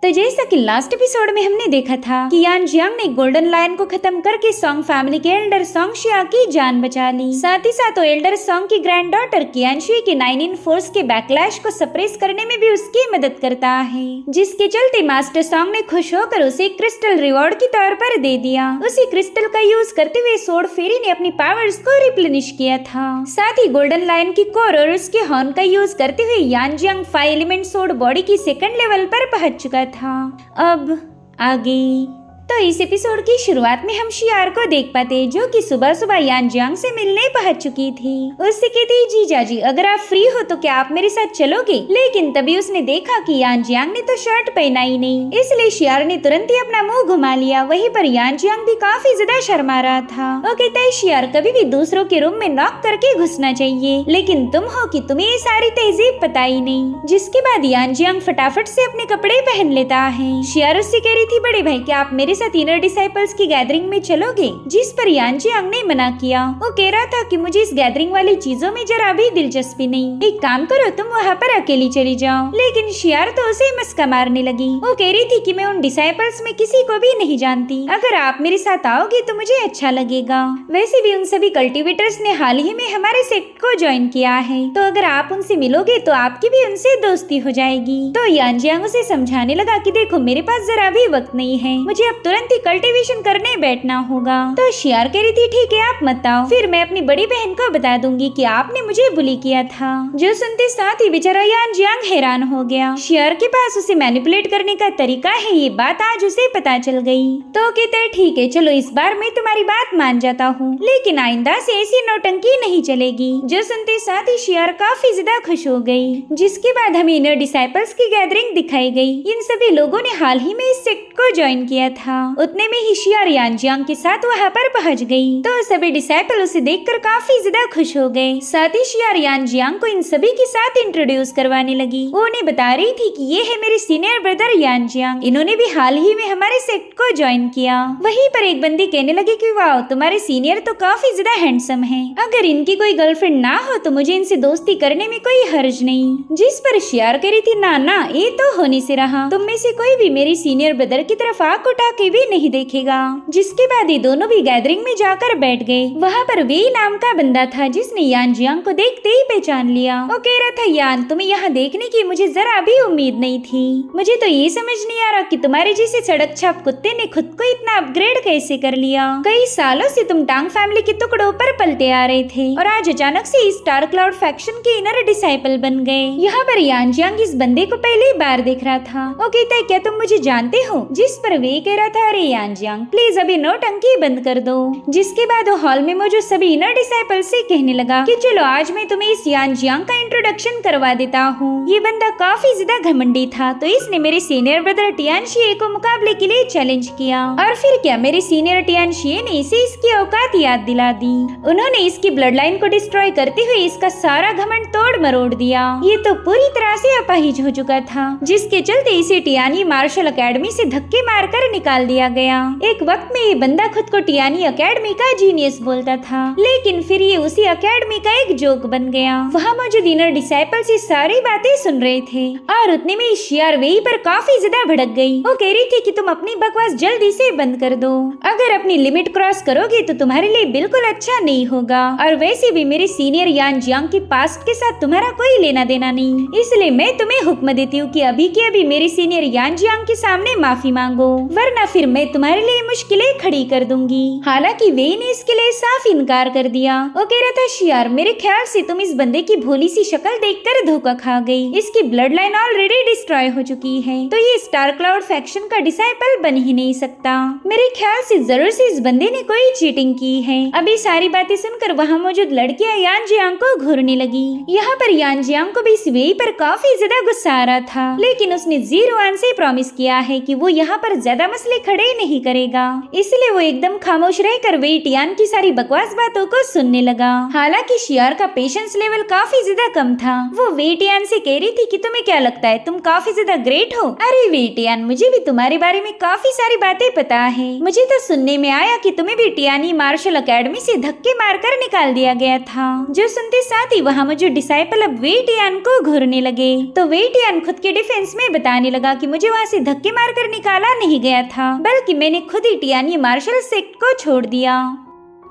तो जैसा कि लास्ट एपिसोड में हमने देखा था कि यान जियांग ने गोल्डन लायन को खत्म करके सोंग फैमिली के एल्डर सोंग शिया की जान बचा ली। साथ ही साथ वो एल्डर सोंग की ग्रैंड डॉटर कियानशी के 9 फोर्स के बैकलैश को सप्रेस करने में भी उसकी मदद करता है, जिसके चलते मास्टर सोंग ने खुश होकर उसे क्रिस्टल रिवॉर्ड के तौर पर दे दिया। उसी क्रिस्टल का यूज करते हुए सोर्ड फेरी ने अपनी पावर्स को रिप्लेनिश किया था। साथ ही गोल्डन लायन की कोर और उसके हॉर्न का यूज करते हुए यान जियांग 5 एलिमेंट सोर्ड बॉडी की सेकंड लेवल पर पहुंच चुका था। अब आगे तो इस एपिसोड की शुरुआत में हम शियार को देख पाते जो कि सुबह सुबह यान जियांग से मिलने पहुंच चुकी थी। उससे कहती जीजाजी अगर आप फ्री हो तो क्या आप मेरे साथ चलोगे, लेकिन तभी उसने देखा कि यान जियांग ने तो शर्ट पहना ही नहीं, इसलिए शियार ने तुरंत ही अपना मुंह घुमा लिया। वहीं पर यान जियांग भी काफी ज्यादा शर्मा रहा था। वो कहता है शियार कभी भी दूसरों के रूम में नॉक करके घुसना चाहिए, लेकिन तुम हो कि तुम्हें ये सारी तहजीब पता ही नहीं। जिसके बाद यान जियांग फटाफट से अपने कपड़े पहन लेता है। शियार उससे कह रही थी बड़े भाई क्या आप मेरे साथ इनर डिसाइपल्स की गैदरिंग में चलोगे, जिस पर यान जियांग ने मना किया। वो कह रहा था कि मुझे इस गैदरिंग वाली चीजों में जरा भी दिलचस्पी नहीं, एक काम करो तुम वहाँ पर अकेली चली जाओ। लेकिन शियार तो उसे मस्का मारने लगी। वो कह रही थी कि मैं उन डिसाइपल्स में किसी को भी नहीं जानती, अगर आप मेरे साथ आओगे तो मुझे अच्छा लगेगा। वैसे भी उन सभी कल्टिवेटर्स ने हाल ही में हमारे सेक्ट को ज्वाइन किया है, तो अगर आप उनसे मिलोगे तो आपकी भी उनसे दोस्ती हो जाएगी। तो यान जियांग उसे समझाने लगा कि देखो मेरे पास जरा भी वक्त नहीं है, मुझे अब तुरंत ही कल्टीवेशन करने बैठना होगा। तो शियार कह रही थी ठीक है आप मत आओ, फिर मैं अपनी बड़ी बहन को बता दूंगी कि आपने मुझे बुली किया था। जो सुनते साथ ही बेचारा यान जियांग हैरान हो गया। शियार के पास उसे मैनिपुलेट करने का तरीका है, ये बात आज उसे पता चल गई। तो कहते हैं ठीक है चलो इस बार मैं तुम्हारी बात मान जाता हूँ, लेकिन आइंदा से ऐसी नौटंकी नहीं चलेगी। जो सुनते साथ ही शियार काफी ज्यादा खुश हो गई। जिसके बाद हमें इनर डिसाइपल्स की गैदरिंग दिखाई गई। इन सभी लोगों ने हाल ही में इस सेक्ट को ज्वाइन किया था। उतने में ही शियार यान जियांग के साथ वहाँ पर पहुँच गई। तो सभी डिसाइपल उसे देखकर काफी ज्यादा खुश हो गए। साथ ही शियार यान जियांग को इन सभी के साथ इंट्रोड्यूस करवाने लगी। वो उन्हें बता रही थी कि ये है मेरे सीनियर ब्रदर यान जियांग, इन्होंने भी हाल ही में हमारे सेक्ट को ज्वाइन किया। वहीं पर एक बंदी कहने लगी कि वाह तुम्हारे सीनियर तो काफी ज्यादा हैंडसम है, अगर इनकी कोई गर्लफ्रेंड ना हो तो मुझे इनसे दोस्ती करने में कोई हर्ज नहीं। जिस पर शियार कह रही थी ना ना ये तो होने से रहा, तुम में से कोई भी मेरी सीनियर ब्रदर की तरफ आंख उठा के भी नहीं देखेगा। जिसके बाद ये दोनों भी गैदरिंग में जाकर बैठ गए। वहाँ पर वे नाम का बंदा था जिसने यान जियांग को देखते ही पहचान लिया। वो कह रहा था यान तुम्हें यहाँ देखने की मुझे जरा भी उम्मीद नहीं थी, मुझे तो ये समझ नहीं आ रहा कि तुम्हारे जैसे सड़क छाप कुत्ते ने खुद को इतना अपग्रेड कैसे कर लिया। कई सालों से तुम टांग फैमिली के टुकड़ों पर पलते आ रहे थे और आज अचानक से स्टार क्लाउड फैक्शन के इनर डिसाइपल बन गए। यहाँ पर यान जियांग इस बंदे को पहली बार देख रहा था। वो कहता है क्या तुम मुझे जानते हो, जिस पर वे कह रहा था अरे यान जियांग प्लीज अभी नौटंकी बंद कर दो। जिसके बाद वो हॉल में मौजूद सभी इनर डिसाइपल से कहने लगा कि चलो आज मैं तुम्हें इस यान जियांग का इंट्रोडक्शन करवा देता हूँ। ये बंदा काफी ज्यादा घमंडी था, तो इसने मेरे सीनियर ब्रदर टियानशिए को मुकाबले के लिए चैलेंज किया और फिर क्या मेरे सीनियर टियानशिए ने इसे इसकी औकात याद दिला दी। उन्होंने इसकी ब्लड लाइन को डिस्ट्रॉय करते हुए इसका सारा घमंड तोड़ मरोड़ दिया। ये तो पूरी तरह से अपाहिज हो चुका था, जिसके चलते इसे टियानी मार्शल अकेडमी से धक्के मारकर निकाल दिया गया। एक वक्त में ये बंदा खुद को टियानी अकेडमी का जीनियस बोलता था, लेकिन फिर ये उसी अकेडमी का एक जोक बन गया। वहाँ मौजूद इनर डिसाइपल्स ये सारी बातें सुन रहे थे और उतने में शियार वेई पर काफी ज्यादा भड़क गई। वो कह रही थी कि तुम अपनी बकवास जल्दी से बंद कर दो, अगर अपनी लिमिट क्रॉस करोगे तो तुम्हारे लिए बिल्कुल अच्छा नहीं होगा, और वैसे भी मेरे सीनियर यान जियांग के पास्ट के साथ तुम्हारा कोई लेना देना नहीं, इसलिए मैं तुम्हें हुक्म देती हूँ कि अभी के अभी मेरे सीनियर यान जियांग के सामने माफी मांगो, वरना फिर मैं तुम्हारे लिए मुश्किलें खड़ी कर दूंगी। हालांकि वे ने इसके लिए साफ इनकार कर दिया। वो कह रहा था शियार मेरे ख्याल से तुम इस बंदे की भोली सी शक्ल देखकर धोखा खा गई, इसकी ब्लड लाइन ऑलरेडी डिस्ट्रॉय हो चुकी है, तो ये स्टार क्लाउड फैक्शन का डिसाइपल बन ही नहीं सकता। मेरे ख्याल से जरूर से इस बंदे ने कोई चीटिंग की है। अभी सारी बातें सुनकर वहाँ मौजूद लड़कियां यान जियांग को घूरने लगी। यहाँ पर यान जियांग को भी इस वेई पर काफी ज्यादा गुस्सा आ रहा था, लेकिन उसने 01 से प्रॉमिस किया है कि वो यहाँ पर ज्यादा मसले खड़े नहीं करेगा। इसलिए वो एकदम खामोश रहकर वेई टियान की सारी बकवास बातों को सुनने लगा। हालांकि शियार का पेशेंस लेवल काफी ज्यादा कम था। वो वेई टियान से कह रही थी कि तुम्हें क्या लगता है, तुम काफी ज्यादा ग्रेट हो। अरे वेई टियान, मुझे भी तुम्हारे बारे में काफी सारी बातें पता है। मुझे तो सुनने में आया कि तुम्हें भी टियानी मार्शल अकेडमी से धक्के मारकर निकाल दिया गया था। जो सुनते साथ ही वहाँ मौजूद डिसाइपल अब वेई टियान को घूरने लगे। तो वेई टियान खुद के डिफेंस में बताने लगा कि मुझे वहाँ से धक्के मारकर निकाला नहीं गया था, बल्कि मैंने खुद ही टियानी मार्शल सेक्ट को छोड़ दिया।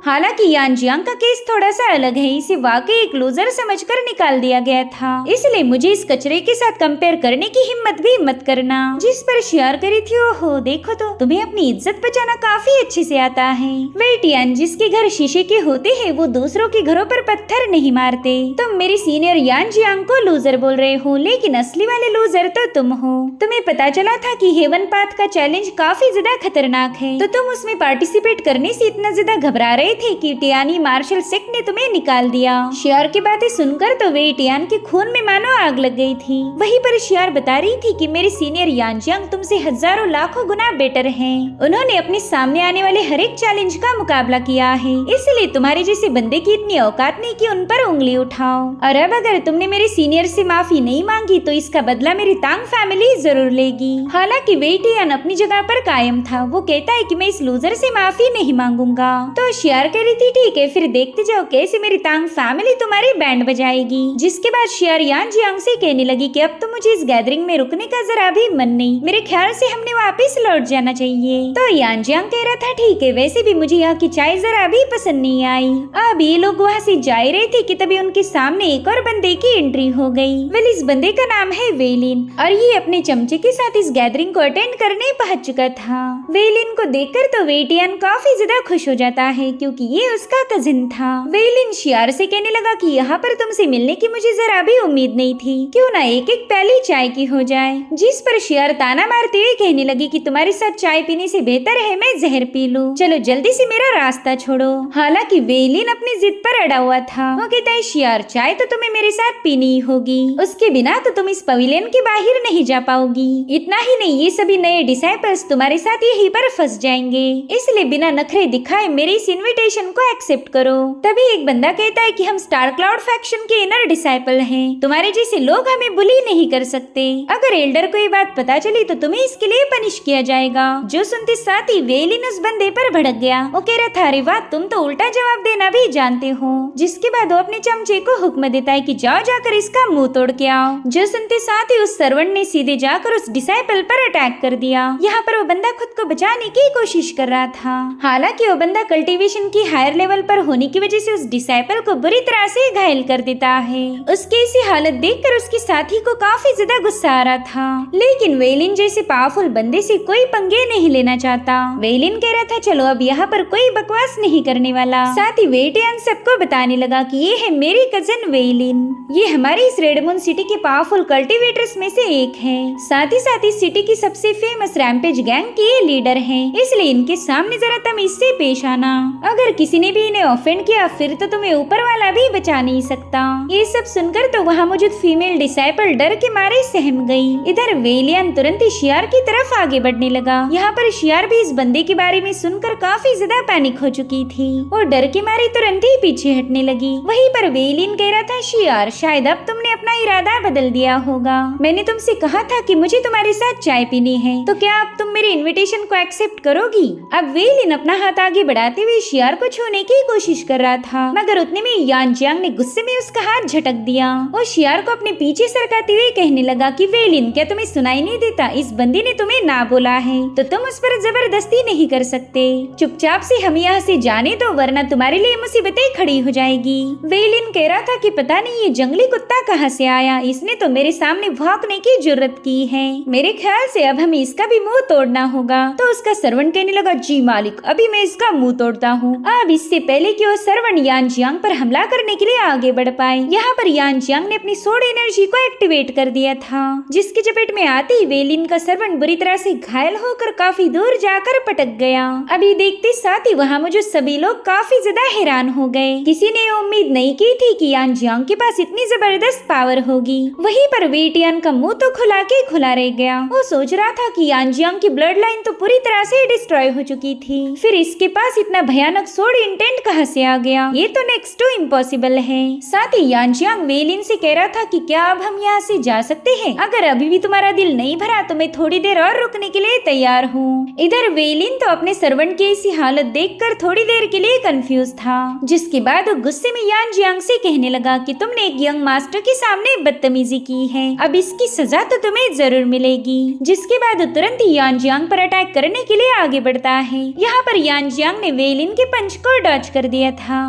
हालांकि यान जियांग का केस थोड़ा सा अलग है। इसे वाकई एक लूजर समझकर निकाल दिया गया था, इसलिए मुझे इस कचरे के साथ कंपेयर करने की हिम्मत भी मत करना। जिस पर शियार करी थी, ओहो देखो तो तुम्हें अपनी इज्जत बचाना काफी अच्छे से आता है। वेई टियान, जिसके घर शीशे के होते हैं वो दूसरों के घरों पर पत्थर नहीं मारते। तुम मेरी सीनियर यान जियांग को लूजर बोल रहे हो, लेकिन असली वाले लूजर तो तुम हो। तुम्हें पता चला था कि हेवन पाथ का चैलेंज काफी ज्यादा खतरनाक है, तो तुम उसमें पार्टिसिपेट करने से इतना ज्यादा घबरा रहे थे कि टियानी मार्शल सेक्ट ने तुम्हें निकाल दिया। शियार की बातें सुनकर तो वेई टियान के खून में मानो आग लग गई थी। वहीं पर शियार बता रही थी कि मेरी सीनियर यान जियांग तुमसे हजारों लाखों गुना बेटर हैं। उन्होंने अपने सामने आने वाले हर एक चैलेंज का मुकाबला किया है, इसलिए तुम्हारे जैसे बंदे की इतनी औकात नहीं कि उन पर उंगली उठाओ। और अब अगर तुमने मेरे सीनियर से माफी नहीं मांगी तो इसका बदला मेरी तांग फैमिली जरूर लेगी। हालांकि वेई टियान अपनी जगह पर कायम था। वो कहता है कि मैं इस लूजर से माफी नहीं मांगूंगा। तो शियार कह रही थी ठीक है, फिर देखते जाओ कैसे मेरी तांग फैमिली तुम्हारी बैंड बजाएगी। जिसके बाद शियार यान जियांग से कहने लगी कि अब तो मुझे इस गैदरिंग में रुकने का जरा भी मन नहीं, मेरे ख्याल से हमने वापस लौट जाना चाहिए। तो यान जियांग कह रहा था ठीक है, वैसे भी मुझे यहाँ की चाय जरा भी पसंद नहीं आई। अब ये लोग वहाँ से जा रहे थे कि तभी उनके सामने एक और बंदे की एंट्री हो गई। वेल, इस बंदे का नाम है वेलिन और ये अपने चमचे के साथ इस गैदरिंग को अटेंड करने पहुंच चुका था। वेलिन को देखकर तो वेई टियान काफी ज्यादा खुश हो जाता है, क्योंकि ये उसका कजिन था। वेलिन शियार से कहने लगा कि यहाँ पर तुमसे मिलने की मुझे जरा भी उम्मीद नहीं थी, क्यों ना एक एक प्याली चाय की हो जाए। जिस पर शियार ताना मारते हुए कहने लगी कि तुम्हारे साथ चाय पीने से बेहतर है मैं जहर पी लूं। चलो जल्दी से मेरा रास्ता छोड़ो। हालांकि वेलिन अपनी जिद पर अड़ा हुआ था। वो कहता है शियार, चाय तो तुम्हें मेरे साथ पीनी ही होगी, उसके बिना तो तुम इस पवेलियन के बाहर नहीं जा पाओगी। इतना ही नहीं, ये सभी नए डिसाइपल्स तुम्हारे साथ यहीं पर फंस जाएंगे, इसलिए बिना नखरे दिखाए मेरे इस इन्विटेशन को एक्सेप्ट करो। तभी एक बंदा कहता है कि हम स्टार क्लाउड फैक्शन के इनर डिसाइपल हैं, तुम्हारे जैसे लोग हमें बुली नहीं कर सकते। अगर एल्डर को ये बात पता चली तो तुम्हें इसके लिए पनिश किया जाएगा। जो सुनते साथ ही वेलिन उस बंदे पर भड़क गया। वो कह रहा था अरे वाह, तुम तो उल्टा जवाब देना भी जानते हो। जिसके बाद वो अपने चमचे को हुक्म देता है कि जाओ जाकर इसका मुंह तोड़ के आओ। जो सुनते साथ ही उस सर्वेंट ने सीधे जाकर उस डिसाइपल पर अटैक कर दिया। यहाँ पर वो बंदा खुद को बचाने की कोशिश कर रहा था। हालांकि वो बंदा कल्टीवेशन की हायर लेवल पर होने की वजह से उस डिसाइपल को बुरी तरह से घायल कर देता है। उसकी ऐसी हालत देखकर उसके साथी को काफी ज्यादा गुस्सा आ रहा था, लेकिन वेलिन जैसे पावरफुल बंदे से कोई पंगे नहीं लेना चाहता। वेलिन कह रहा था चलो अब यहाँ पर कोई बकवास नहीं करने वाला। साथ ही वेई टियान सबको बताने लगा कि ये है मेरी कजन वेलिन, ये हमारी इस रेडमून सिटी के पावरफुल कल्टीवेटर्स में से एक है। साथ ही इस सिटी की सबसे फेमस रैम्पेज गैंग के ये लीडर है, इसलिए इनके सामने जरा तमीज से पेश आना। अगर किसी ने भी इन्हें ऑफेंड किया फिर तो तुम्हें ऊपर वाला भी बचा नहीं सकता। ये सब सुनकर तो वहाँ मौजूद फीमेल डिसाइपल डर के मारे सहम गई। इधर वेलियन तुरंत ही शियार की तरफ आगे बढ़ने लगा। यहाँ पर शियार भी इस बंदे के बारे में सुनकर काफी ज्यादा पैनिक हो चुकी थी और डर के मारे तुरंत ही पीछे हटने लगी। वहीं पर वेलिन कह रहा था शियार, शायद अब तुमने अपना इरादा बदल दिया होगा। मैंने तुमसे कहा था कि मुझे तुम्हारे साथ चाय पीनी है, तो क्या अब तुम मेरे इनविटेशन को एक्सेप्ट करोगी? अब वेलिन अपना हाथ आगे बढ़ाते हुए शियार को छूने की कोशिश कर रहा था, मगर उतने में यान जियांग ने गुस्से में उसका हाथ झटक दिया और शियार को अपने पीछे सरकाते हुए कहने लगा कि वेलिन, क्या तुम्हें सुनाई नहीं देता? इस बंदी ने तुम्हें ना बोला है तो तुम उस पर जबरदस्ती नहीं कर सकते। चुपचाप से हम यहाँ से जाने दो, वरना तुम्हारे लिए मुसीबतें खड़ी हो जाएगी। वेलिन कह रहा था कि पता नहीं ये जंगली कुत्ता कहाँ से आया, इसने तो मेरे सामने भौंकने की जुर्रत की है। मेरे ख्याल से अब हमें इसका भी मुंह तोड़ना होगा। तो उसका सर्वेंट कहने लगा जी मालिक, अभी मैं इसका मुंह तोड़ता हूँ। हूँ। अब इससे पहले कि वो सर्वन यान जियांग पर हमला करने के लिए आगे बढ़ पाए, यहाँ पर यान जियांग ने अपनी सोड एनर्जी को एक्टिवेट कर दिया था, जिसकी चपेट में आते ही वेलिन का सर्वन बुरी तरह से घायल होकर काफी दूर जाकर पटक गया। अभी देखते साथ ही वहाँ मौजूद सभी लोग काफी ज्यादा हैरान हो गए। किसी ने उम्मीद नहीं की थी कि यान जियांग के पास इतनी जबरदस्त पावर होगी। वहीं पर वेटियान का मुंह तो खुला के खुला रह गया। वो सोच रहा था कि यान जियांग की ब्लड लाइन तो पूरी तरह से डिस्ट्रॉय हो चुकी थी, फिर इसके पास इतना भयानक सोड इंटेंट कहाँ से आ गया, ये तो नेक्स्ट टू इम्पॉसिबल है। साथ ही यान जियांग वेलिन से कह रहा था कि क्या अब हम यहाँ से जा सकते हैं? अगर अभी भी तुम्हारा दिल नहीं भरा तो मैं थोड़ी देर और रुकने के लिए तैयार हूँ। इधर वेलिन तो अपने सर्वेंट की ऐसी हालत देखकर थोड़ी देर के लिए कंफ्यूज था, जिसके बाद वो गुस्से में यान जियांग से कहने लगा कि तुमने एक यंग मास्टर के सामने बदतमीजी की है, अब इसकी सजा तो तुम्हें जरूर मिलेगी। जिसके बाद तुरंत ही यान जियांग पर अटैक करने के लिए आगे बढ़ता है। यहाँ पर यान जियांग ने वेलिन के पंच को डॉज कर दिया था,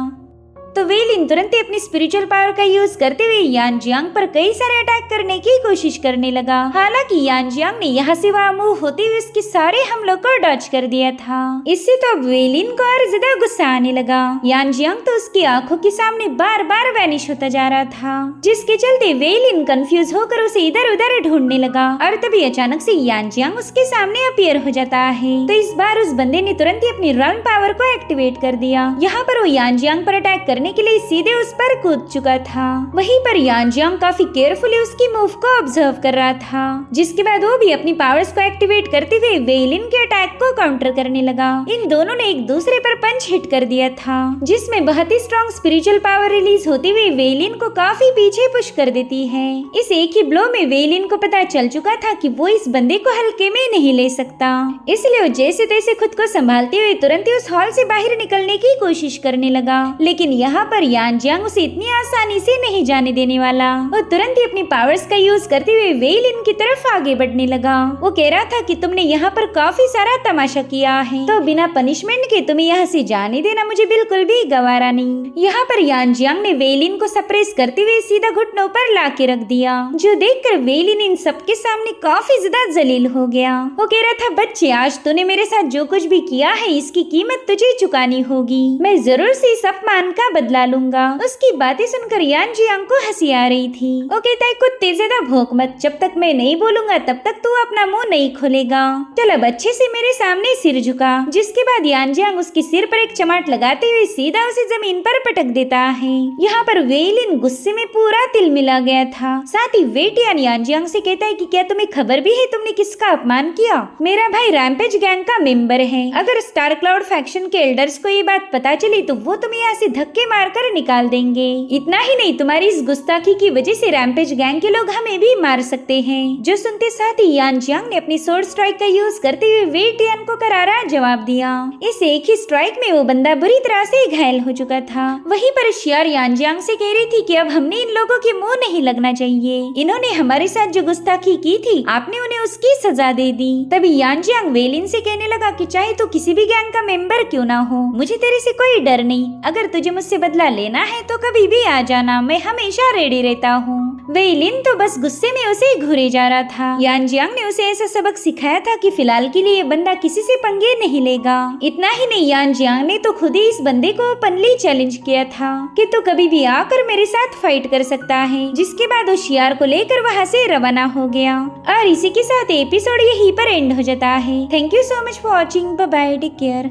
तो वेलिन तुरंत ही अपनी स्पिरिचुअल पावर का यूज करते हुए यान जियांग पर कई सारे अटैक करने की कोशिश करने लगा। हालांकि यान जियांग ने यहाँ से वहाँ मूव होते हुए उसके सारे हमलों को डॉज कर दिया था। इससे तो अब वेलिन को और ज्यादा गुस्सा आने लगा। यान जियांग तो उसकी आंखों के सामने बार बार वैनिश होता जा रहा था, जिसके चलते वेलिन कंफ्यूज होकर उसे इधर उधर ढूंढने लगा। और तभी अचानक से यान जियांग उसके सामने अपीयर हो जाता है। तो इस बार उस बंदे ने तुरंत ही अपनी रन पावर को एक्टिवेट कर दिया। यहाँ पर वो यान जियांग पर अटैक करने के लिए सीधे उस पर कूद चुका था। वहीं पर यान जियांग काफी केयरफुली उसकी मूव को ऑब्जर्व कर रहा था, जिसके बाद वो भी अपनी पावर्स को एक्टिवेट करते हुए वेलिन के अटैक को काउंटर करने लगा। इन दोनों ने एक दूसरे पर पंच हिट कर दिया था, जिसमें बहुत ही स्ट्रॉन्ग स्पिरिचुअल पावर रिलीज होते हुए वेलिन को काफी पीछे पुश कर देती है। इस एक ही ब्लो में वेलिन को पता चल चुका था कि वो इस बंदे को हल्के में नहीं ले सकता, इसलिए वो जैसे तैसे खुद को संभालते हुए तुरंत ही उस हॉल से बाहर निकलने की कोशिश करने लगा। लेकिन यहाँ पर यान जियांग उसे इतनी आसानी से नहीं जाने देने वाला। वो तुरंत ही अपनी पावर्स का यूज करते हुए वेलिन की तरफ आगे बढ़ने लगा। वो कह रहा था कि तुमने यहाँ पर काफी सारा तमाशा किया है, तो बिना पनिशमेंट के तुम्हें यहाँ से जाने देना मुझे बिल्कुल भी गवारा नहीं। यहाँ पर यान जियांग ने वेलिन को सप्रेस करते हुए सीधा घुटनों पर ला के रख दिया, जो देखकर वेलिन इन सबके सामने काफी ज्यादा जलील हो गया। वो कह रहा था, बच्चे आज तूने मेरे साथ जो कुछ भी किया है इसकी कीमत तुझे चुकानी होगी। मैं जरूर से इस अपमान का बदला लूंगा। उसकी बातें सुनकर यान जियांग को हंसी आ रही थी। वो कहता है, कुत्ते ज्यादा भौंक मत, जब तक मैं नहीं बोलूंगा तब तक तू अपना मुंह नहीं खोलेगा। चल अब अच्छे से मेरे सामने सिर झुका। जिसके बाद यान जियांग उसके सिर पर एक चमाट लगाते हुए सीधा उसे जमीन पर पटक देता है। यहाँ पर वेलिन गुस्से में पूरा तिल मिला गया था। साथ ही वेटियान यान जियांग से कहता है कि क्या तुम्हें खबर भी है तुमने किसका अपमान किया? मेरा भाई रैम्पेज गैंग का मेंबर है। अगर स्टार क्लाउड फैक्शन के एल्डर्स को ये बात पता चली तो वो तुम्हें यहाँ से धक्के मारकर निकाल देंगे। इतना ही नहीं, तुम्हारी इस गुस्ताखी की वजह से रैम्पेज गैंग के लोग हमें भी मार सकते हैं। जो सुनते साथ ही यान जियांग ने अपनी सोर्ड स्ट्राइक का यूज करते हुए वेटियान को करारा जवाब दिया। इस एक ही स्ट्राइक में वो बंदा बुरी तरह से घायल हो चुका था। वहीं पर शियार यान जियांग से कह रही थी कि अब हमने इन लोगों के मुंह नहीं लगना चाहिए। इन्होंने हमारे साथ जो गुस्ताखी की थी आपने उन्हें उसकी सजा दे दी। तभी यान जियांग वेलिन से कहने लगा कि चाहे तो किसी भी गैंग का मेंबर क्यों ना हो, मुझे तेरे से कोई डर नहीं। अगर तुझे मुझसे बदला लेना है तो कभी भी आ जाना, मैं हमेशा रेडी रहता हूँ। वेलिन तो बस गुस्से में उसे घूरे जा रहा था। यान जियांग ने उसे ऐसा सबक सिखाया था कि फिलहाल के लिए बंदा किसी से पंगे नहीं लेगा। इतना ही नहीं, यान जियांग ने तो खुद ही इस बंदे को ओपनली चैलेंज किया था कि तू कभी भी आकर मेरे साथ फाइट कर सकता है। जिसके बाद वो शियार को लेकर वहाँ से रवाना हो गया। और इसी के साथ एपिसोड यहीं पर एंड हो जाता है। Thank you so much for watching. Bye bye, take care.